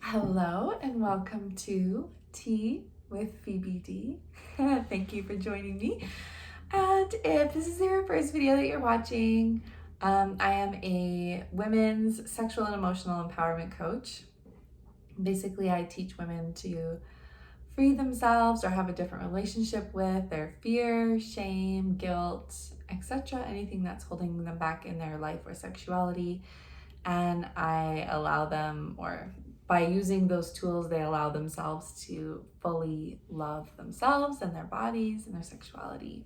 Hello and welcome to Tea with Phoebe D. Thank you for joining me. And if this is your first video that you're watching, I am a women's sexual and emotional empowerment coach. Basically, I teach women to free themselves or have a different relationship with their fear, shame, guilt, etc. Anything that's holding them back in their life or sexuality. And I allow them, or by using those tools, they allow themselves to fully love themselves and their bodies and their sexuality.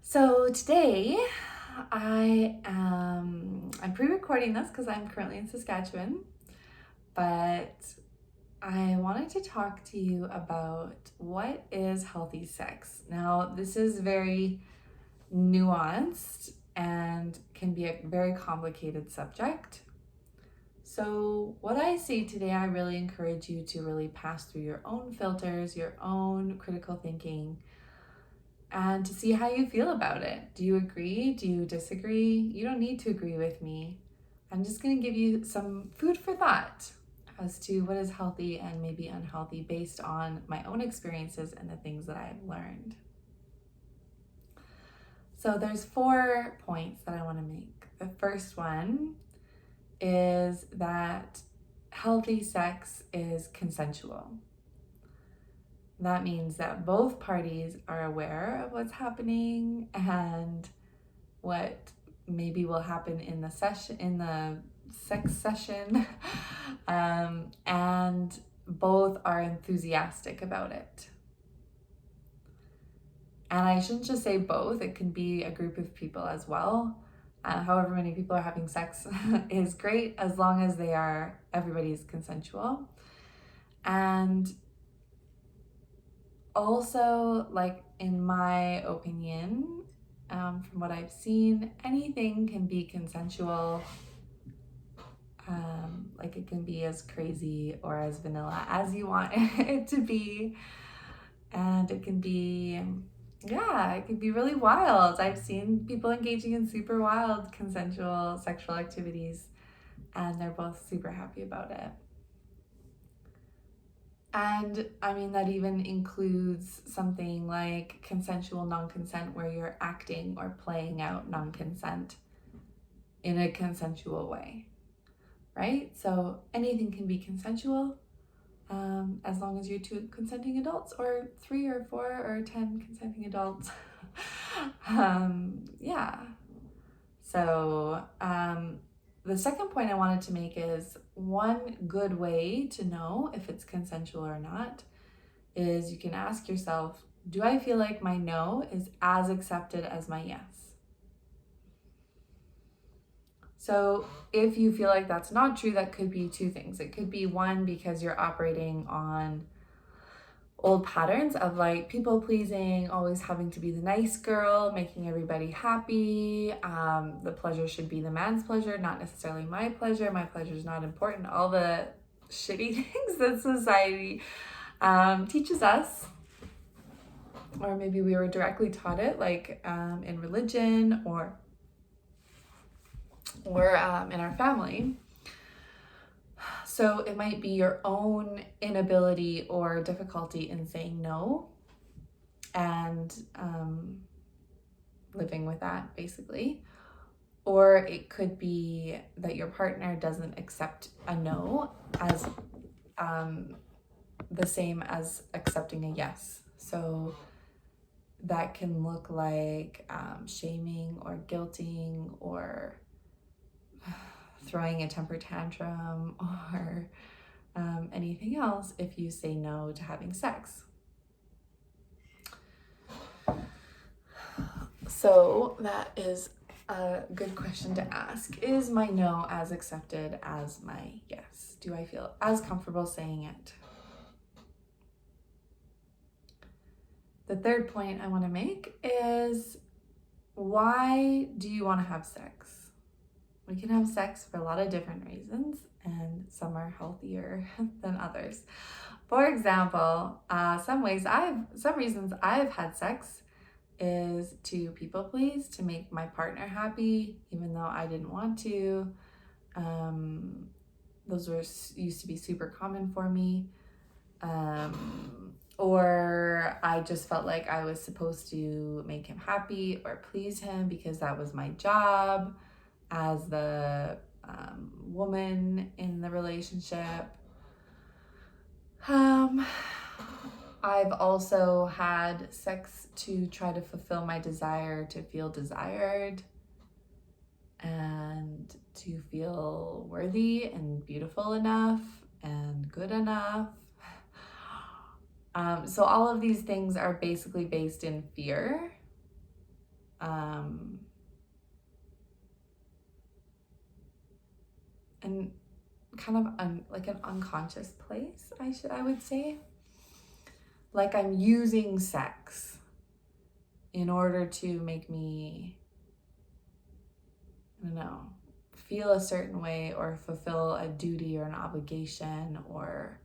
So today I'm pre-recording this because I'm currently in Saskatchewan, but I wanted to talk to you about what is healthy sex. Now, this is very nuanced and can be a very complicated subject. So what I say today, I really encourage you to really pass through your own filters, your own critical thinking, and to see how you feel about it. Do you agree? Do you disagree? You don't need to agree with me. I'm just going to give you some food for thought as to what is healthy and maybe unhealthy based on my own experiences and the things that I've learned. So there's 4 points that I want to make. The first one is that healthy sex is consensual. That means that both parties are aware of what's happening and what maybe will happen in the sex session, and both are enthusiastic about it. And I shouldn't just say both, it can be a group of people as well. However many people are having sex is great as long as everybody's consensual. And also, like in my opinion, from what I've seen, anything can be consensual. Like it can be as crazy or as vanilla as you want it to be. And it can be really wild. I've seen people engaging in super wild consensual sexual activities, and they're both super happy about it. And I mean, that even includes something like consensual non-consent, where you're acting or playing out non-consent in a consensual way, right? So anything can be consensual, as long as you're 2 consenting adults, or 3 or 4 or 10 consenting adults. So the second point I wanted to make is one good way to know if it's consensual or not is you can ask yourself, do I feel like my no is as accepted as my yes? So if you feel like that's not true, that could be 2 things. It could be, one, because you're operating on old patterns of like people pleasing, always having to be the nice girl, making everybody happy. The pleasure should be the man's pleasure, not necessarily my pleasure. My pleasure is not important. All the shitty things that society teaches us, or maybe we were directly taught it, like in religion or in our family. So it might be your own inability or difficulty in saying no, and living with that, basically. Or it could be that your partner doesn't accept a no as the same as accepting a yes. So that can look like shaming or guilting or throwing a temper tantrum or anything else if you say no to having sex. So that is a good question to ask. Is my no as accepted as my yes? Do I feel as comfortable saying it? The third point I want to make is, why do you want to have sex? We can have sex for a lot of different reasons, and some are healthier than others. For example, some reasons I've had sex is to people please, to make my partner happy, even though I didn't want to. Those used to be super common for me. Or I just felt like I was supposed to make him happy or please him because that was my job as the woman in the relationship. I've also had sex to try to fulfill my desire to feel desired and to feel worthy and beautiful enough and good enough. So all of these things are basically based in fear. And kind of like an unconscious place, I would say. Like I'm using sex in order to make me, I don't know, feel a certain way or fulfill a duty or an obligation or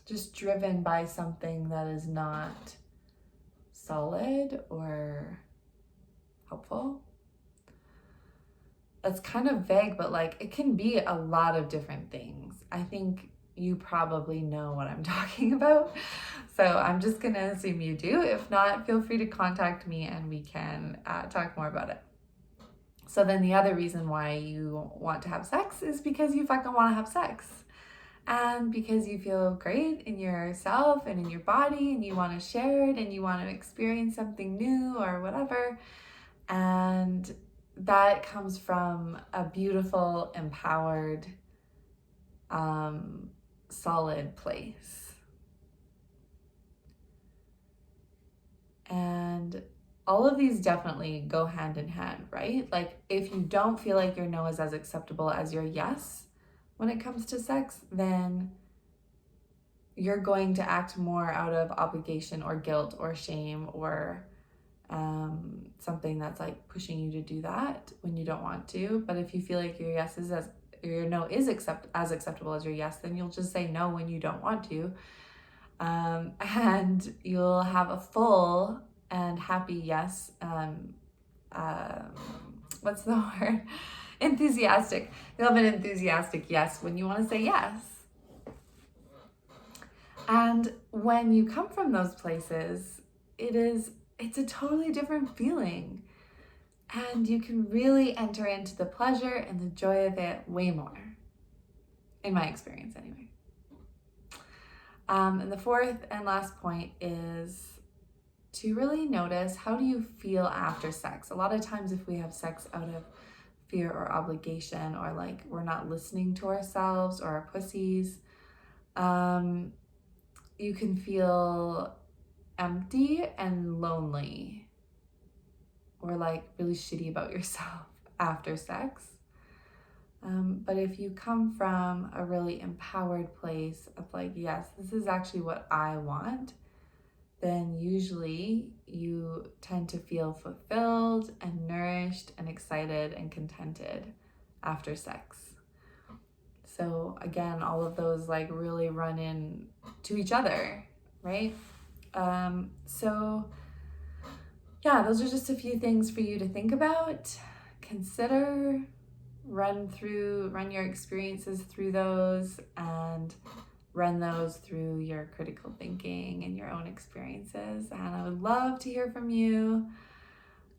just driven by something that is not solid or helpful. That's kind of vague, but like it can be a lot of different things. I think you probably know what I'm talking about. So I'm just gonna assume you do. If not, feel free to contact me and we can talk more about it. So then the other reason why you want to have sex is because you fucking want to have sex. And because you feel great in yourself and in your body and you want to share it and you want to experience something new or whatever. And that comes from a beautiful, empowered, solid place. And all of these definitely go hand in hand, right? Like if you don't feel like your no is as acceptable as your yes when it comes to sex, then you're going to act more out of obligation or guilt or shame or something that's like pushing you to do that when you don't want to. But if you feel like your yes is your no is as acceptable as your yes, then you'll just say no when you don't want to, and you'll have a full and happy yes. What's the word? Enthusiastic. You'll have an enthusiastic yes when you want to say yes. And when you come from those places, it's a totally different feeling. And you can really enter into the pleasure and the joy of it way more. In my experience, anyway. And the fourth and last point is to really notice, how do you feel after sex? A lot of times if we have sex out of fear or obligation, or like we're not listening to ourselves or our pussies, you can feel empty and lonely or like really shitty about yourself after sex. But if you come from a really empowered place of like, yes, this is actually what I want, then usually you tend to feel fulfilled and nourished and excited and contented after sex. So again, all of those like really run in to each other, right? So yeah, those are just a few things for you to think about, consider, run your experiences through those, and run those through your critical thinking and your own experiences. And I would love to hear from you,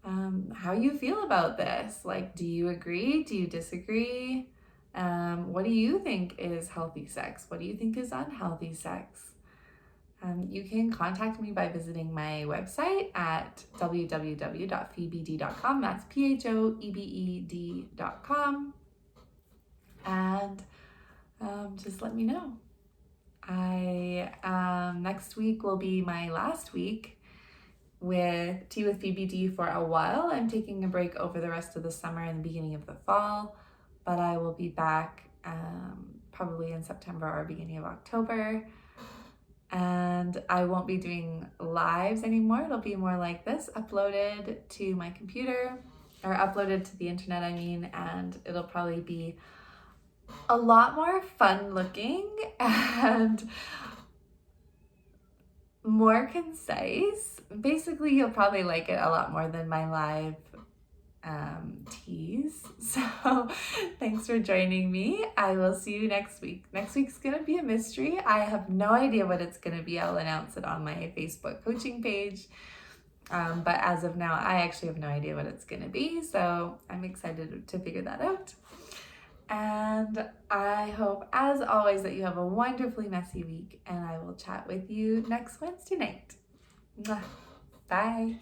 how you feel about this. Like, do you agree? Do you disagree? What do you think is healthy sex? What do you think is unhealthy sex? You can contact me by visiting my website at www.phoebed.com. That's PHOEBED.com. And just let me know. Next week will be my last week with Tea with Phoebe D for a while. I'm taking a break over the rest of the summer and the beginning of the fall, but I will be back probably in September or beginning of October. And I won't be doing lives anymore. It'll be more like this, uploaded to my computer, or uploaded to the internet, and it'll probably be a lot more fun looking and more concise. Basically, you'll probably like it a lot more than my live tease. So thanks for joining me. I will see you next week. Next week's gonna be a mystery. I have no idea what it's gonna be. I'll announce it on my Facebook coaching page. But as of now, I actually have no idea what it's gonna be. So I'm excited to figure that out. And I hope, as always, that you have a wonderfully messy week, and I will chat with you next Wednesday night. Mwah. Bye.